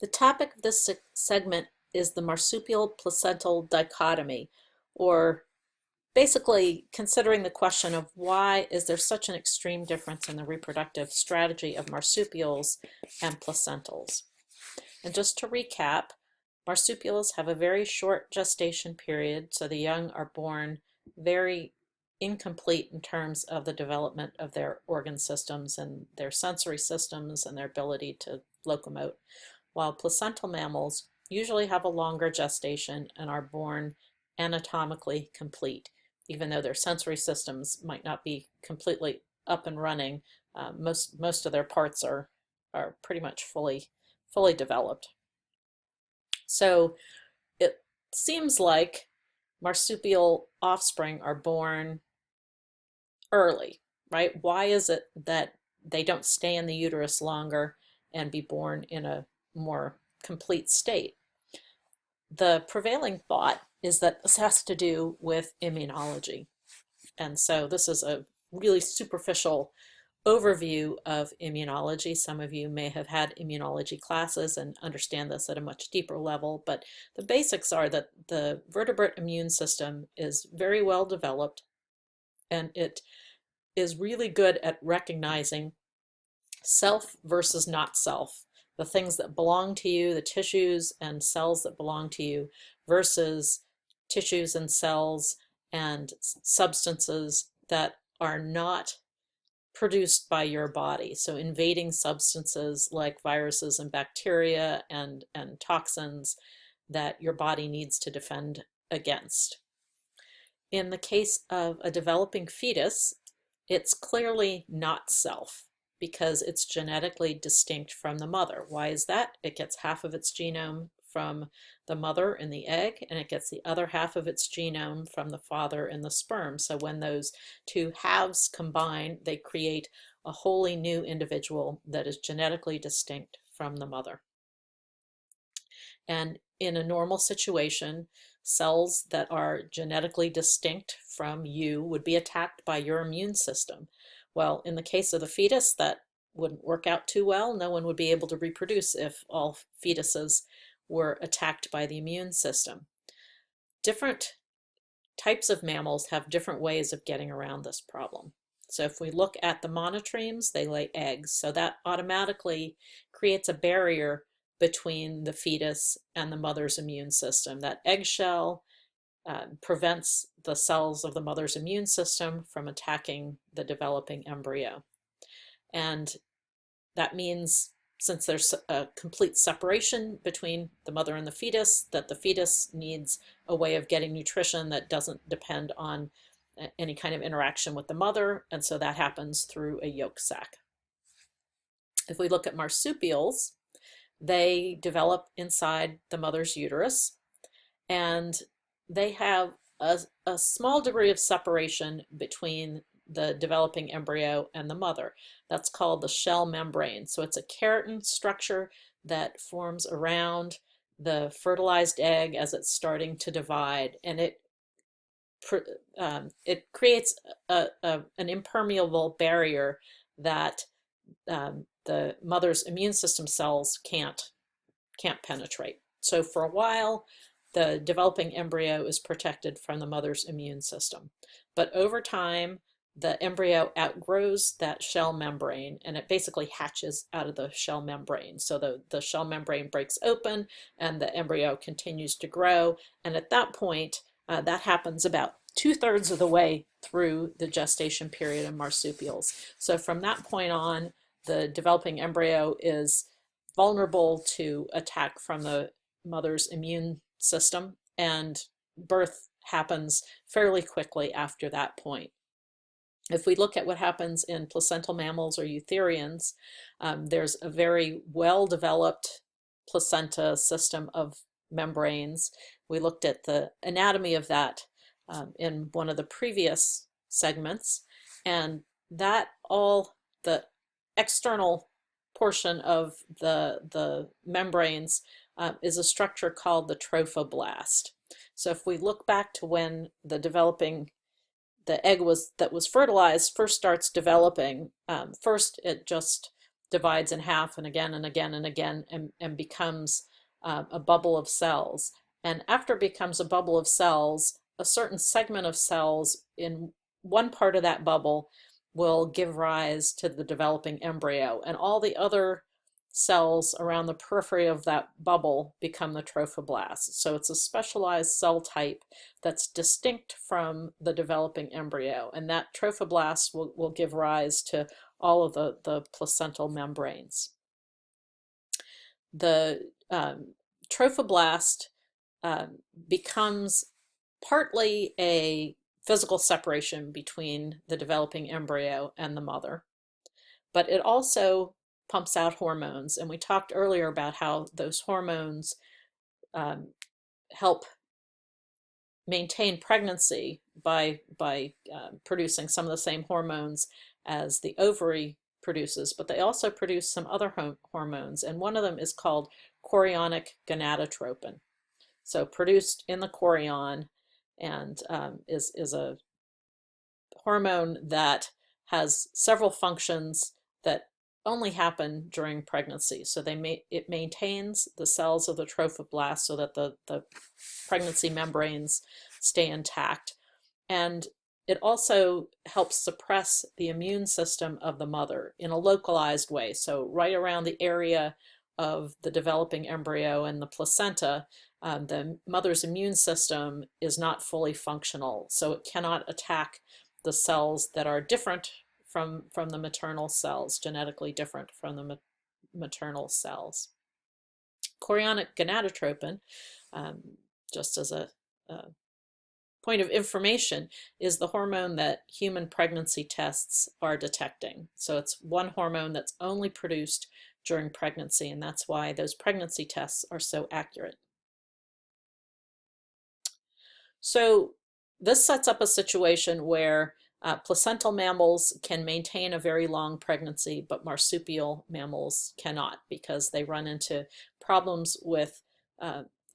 The topic of this segment is the marsupial-placental dichotomy, or basically considering the question of why is there such an extreme difference in the reproductive strategy of marsupials and placentals. And just to recap, marsupials have a very short gestation period, so the young are born very incomplete in terms of the development of their organ systems and their sensory systems and their ability to locomote, while placental mammals usually have a longer gestation and are born anatomically complete. Even though their sensory systems might not be completely up and running, most of their parts are pretty much fully developed. So it seems like marsupial offspring are born early, right? Why is it that they don't stay in the uterus longer and be born in a more complete state? The prevailing thought is that this has to do with immunology. And so this is a really superficial overview of immunology. Some of you may have had immunology classes and understand this at a much deeper level, but the basics are that the vertebrate immune system is very well developed, and it is really good at recognizing self versus not self, the things that belong to you, the tissues and cells that belong to you, versus tissues and cells and substances that are not produced by your body. So invading substances like viruses and bacteria and toxins that your body needs to defend against. In the case of a developing fetus, it's clearly not self because it's genetically distinct from the mother. Why is that? It gets half of its genome from the mother in the egg, and it gets the other half of its genome from the father in the sperm. So when those two halves combine, they create a wholly new individual that is genetically distinct from the mother. And in a normal situation, cells that are genetically distinct from you would be attacked by your immune system. Well, in the case of the fetus, that wouldn't work out too well. No one would be able to reproduce if all fetuses were attacked by the immune system. Different types of mammals have different ways of getting around this problem. So if we look at the monotremes, they lay eggs. So that automatically creates a barrier between the fetus and the mother's immune system. That eggshell prevents the cells of the mother's immune system from attacking the developing embryo. And that means, since there's a complete separation between the mother and the fetus, that the fetus needs a way of getting nutrition that doesn't depend on any kind of interaction with the mother, and so that happens through a yolk sac. If we look at marsupials, they develop inside the mother's uterus, and they have a small degree of separation between the developing embryo and the mother. That's called the shell membrane. So it's a keratin structure that forms around the fertilized egg as it's starting to divide, and it creates an impermeable barrier that the mother's immune system cells can't penetrate. So for a while, the developing embryo is protected from the mother's immune system. But over time, the embryo outgrows that shell membrane, and it basically hatches out of the shell membrane. So the shell membrane breaks open and the embryo continues to grow. And at that point, that happens about 2/3 of the way through the gestation period in marsupials. So from that point on, the developing embryo is vulnerable to attack from the mother's immune system, and birth happens fairly quickly after that point. If we look at what happens in placental mammals or eutherians, there's a very well-developed placenta system of membranes. We looked at the anatomy of that in one of the previous segments, and that the external portion of the membranes is a structure called the trophoblast. So if we look back to when the egg that was fertilized first starts developing, first it just divides in half and again and again and again and becomes a bubble of cells. And after it becomes a bubble of cells, a certain segment of cells in one part of that bubble will give rise to the developing embryo, and all the other cells around the periphery of that bubble become the trophoblasts. So it's a specialized cell type that's distinct from the developing embryo, and that trophoblast will give rise to all of the placental membranes. The trophoblast becomes partly a physical separation between the developing embryo and the mother, but it also pumps out hormones. And we talked earlier about how those hormones help maintain pregnancy by producing some of the same hormones as the ovary produces, but they also produce some other hormones, and one of them is called chorionic gonadotropin. So produced in the chorion, and is a hormone that has several functions that only happen during pregnancy. So it maintains the cells of the trophoblast so that the pregnancy membranes stay intact. And it also helps suppress the immune system of the mother in a localized way. So right around the area of the developing embryo and the placenta, the mother's immune system is not fully functional. So it cannot attack the cells that are different from the maternal cells, genetically different from the maternal cells. Chorionic gonadotropin, just as a point of information, is the hormone that human pregnancy tests are detecting. So it's one hormone that's only produced during pregnancy, and that's why those pregnancy tests are so accurate. So this sets up a situation where placental mammals can maintain a very long pregnancy, but marsupial mammals cannot, because they run into problems with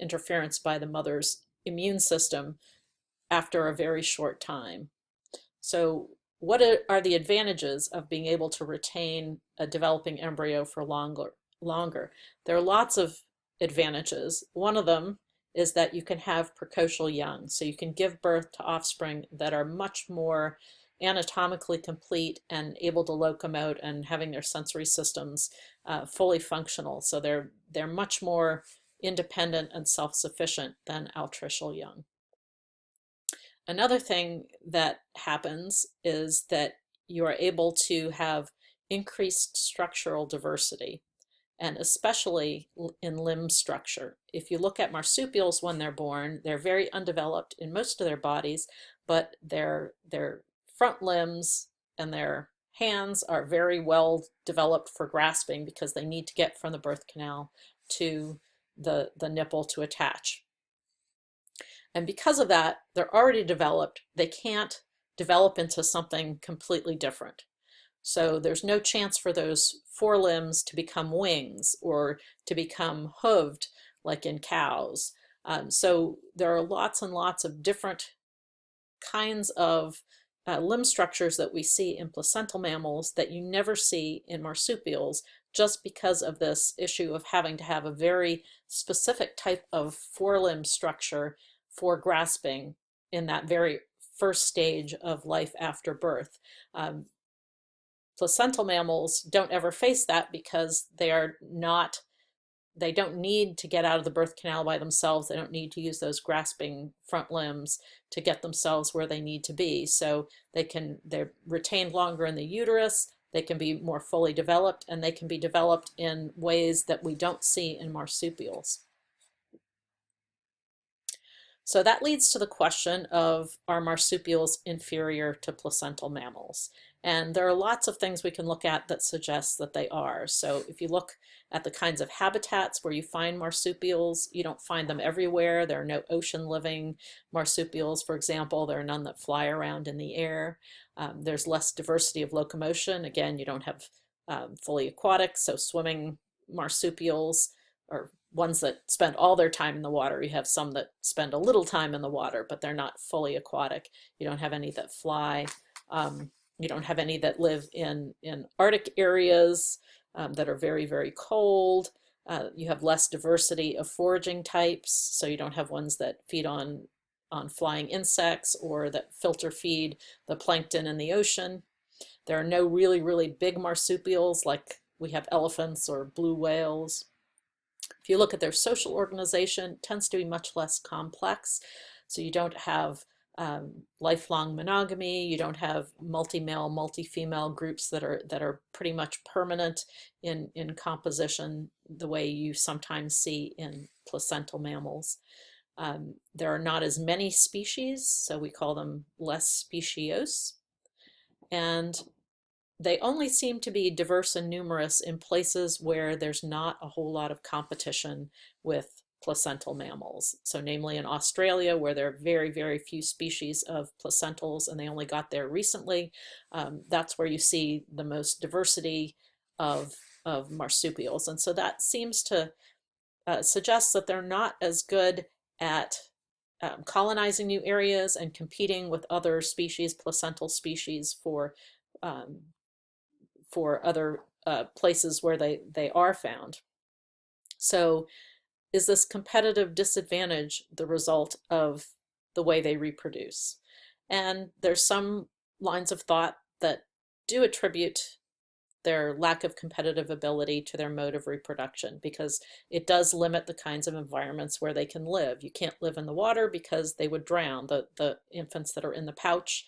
interference by the mother's immune system after a very short time. So what are the advantages of being able to retain a developing embryo for longer? There are lots of advantages. One of them is that you can have precocial young. So you can give birth to offspring that are much more anatomically complete and able to locomote and having their sensory systems fully functional. So they're much more independent and self-sufficient than altricial young. Another thing that happens is that you are able to have increased structural diversity, and especially in limb structure. If you look at marsupials when they're born, they're very undeveloped in most of their bodies, but their front limbs and their hands are very well developed for grasping, because they need to get from the birth canal to the nipple to attach. And because of that, they're already developed. They can't develop into something completely different. So there's no chance for those forelimbs to become wings or to become hooved like in cows. So there are lots and lots of different kinds of limb structures that we see in placental mammals that you never see in marsupials, just because of this issue of having to have a very specific type of forelimb structure for grasping in that very first stage of life after birth. Placental mammals don't ever face that, because they don't need to get out of the birth canal by themselves. They don't need to use those grasping front limbs to get themselves where they need to be. So they're retained longer in the uterus, they can be more fully developed, and they can be developed in ways that we don't see in marsupials. So that leads to the question of, are marsupials inferior to placental mammals? And there are lots of things we can look at that suggest that they are. So if you look at the kinds of habitats where you find marsupials, you don't find them everywhere. There are no ocean-living marsupials, for example. There are none that fly around in the air. There's less diversity of locomotion. Again, you don't have fully aquatic, so swimming marsupials are ones that spend all their time in the water. You have some that spend a little time in the water, but they're not fully aquatic. You don't have any that fly. You don't have any that live in Arctic areas. that are very, very cold. You have less diversity of foraging types, so you don't have ones that feed on flying insects or that filter feed the plankton in the ocean. There are no really, really big marsupials like we have elephants or blue whales. If you look at their social organization, it tends to be much less complex. So you don't have lifelong monogamy. You don't have multi-male, multi-female groups that are pretty much permanent in composition, the way you sometimes see in placental mammals. There are not as many species, so we call them less speciose. And they only seem to be diverse and numerous in places where there's not a whole lot of competition with placental mammals. So namely in Australia, where there are very, very few species of placentals, and they only got there recently. That's where you see the most diversity of marsupials. And so that seems to suggest that they're not as good at colonizing new areas and competing with other species, placental species, for other places where they are found. So is this competitive disadvantage the result of the way they reproduce? And there's some lines of thought that do attribute their lack of competitive ability to their mode of reproduction, because it does limit the kinds of environments where they can live. You can't live in the water because they would drown. The infants that are in the pouch,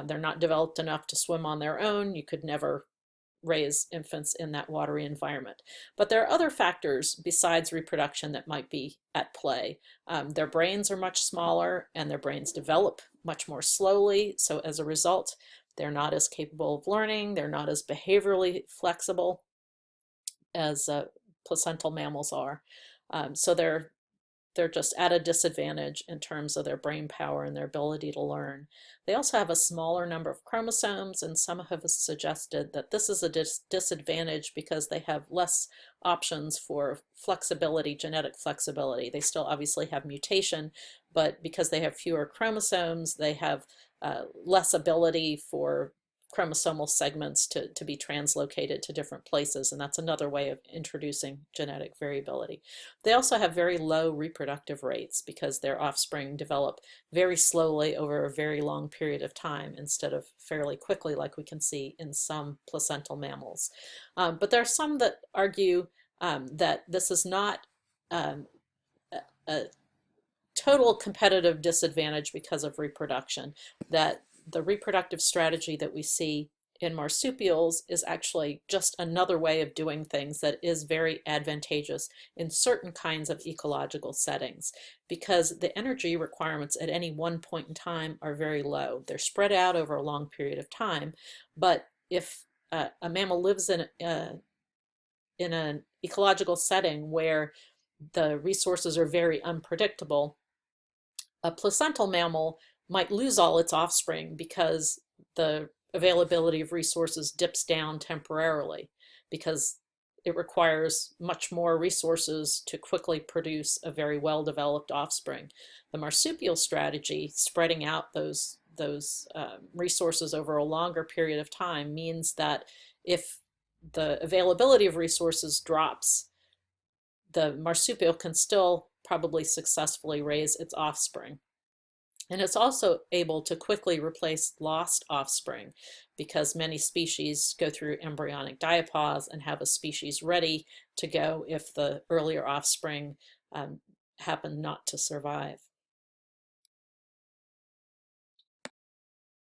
they're not developed enough to swim on their own. You could never raise infants in that watery environment. But there are other factors besides reproduction that might be at play. Their brains are much smaller and their brains develop much more slowly. So as a result, they're not as capable of learning. They're not as behaviorally flexible as placental mammals are. So they're just at a disadvantage in terms of their brain power and their ability to learn. They also have a smaller number of chromosomes, and some have suggested that this is a disadvantage because they have less options for flexibility, genetic flexibility. They still obviously have mutation, but because they have fewer chromosomes, they have less ability for chromosomal segments to be translocated to different places, and that's another way of introducing genetic variability. They also have very low reproductive rates because their offspring develop very slowly over a very long period of time instead of fairly quickly like we can see in some placental mammals. But there are some that argue that this is not a total competitive disadvantage because of reproduction, that the reproductive strategy that we see in marsupials is actually just another way of doing things that is very advantageous in certain kinds of ecological settings, because the energy requirements at any one point in time are very low. They're spread out over a long period of time, but if a mammal lives in an ecological setting where the resources are very unpredictable, a placental mammal might lose all its offspring because the availability of resources dips down temporarily, because it requires much more resources to quickly produce a very well-developed offspring. The marsupial strategy, spreading out those resources over a longer period of time, means that if the availability of resources drops, the marsupial can still probably successfully raise its offspring. And it's also able to quickly replace lost offspring, because many species go through embryonic diapause and have a species ready to go if the earlier offspring happen not to survive.